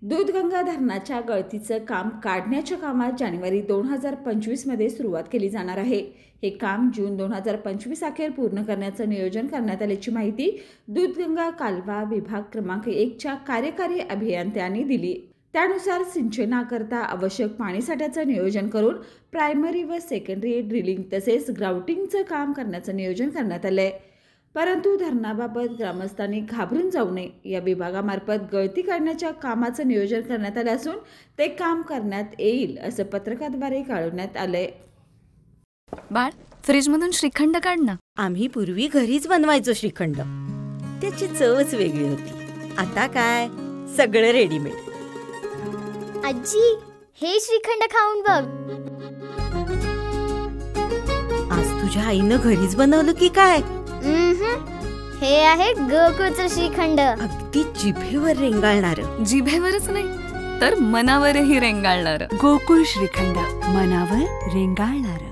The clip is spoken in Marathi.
दूधगंगा धरणाच्या गळतीचं काम काढण्याच्या कामात जानेवारी 2025 मध्ये सुरुवात केली जाणार आहे। हे काम जून 2025 अखेर पूर्ण करण्याचं नियोजन करण्यात आल्याची माहिती दूधगंगा कालवा विभाग क्रमांक 1 च्या कार्यकारी अभियंत्यांनी दिली। त्यानुसार सिंचनाकरता आवश्यक पाणीसाठ्याचं नियोजन करून प्रायमरी व सेकंडरी ड्रिलिंग तसेच ग्राउटिंगचं काम करण्याचं नियोजन करण्यात आलंय। परंतु धरणाबाबत ग्रामस्थांनी घाबरून जाऊ नये, या विभागामार्फत गळती काढण्याच्या कामाचं नियोजन करण्यात आलं असून ते काम करण्यात येईल असं पत्रकाद्वारे कळवण्यात आलंय। बाळ, फ्रीजमधून श्रीखंड काढ ना। आम्ही पूर्वी घरीच बनवायचो श्रीखंड, त्याची चवच वेगळी होती। आता काय सगळं रेडीमेड। आजी, हे श्रीखंड खाऊन बघ। आज तुझ्या आईनं घरीच बनवलं की काय? हे आहे गोकुळचं श्रीखंड, अगदी जिभेवर रेंगाळणार। जिभेवरच नाही तर मनावरही रेंगाळणार। गोकुळ श्रीखंड, मनावर रेंगाळणार।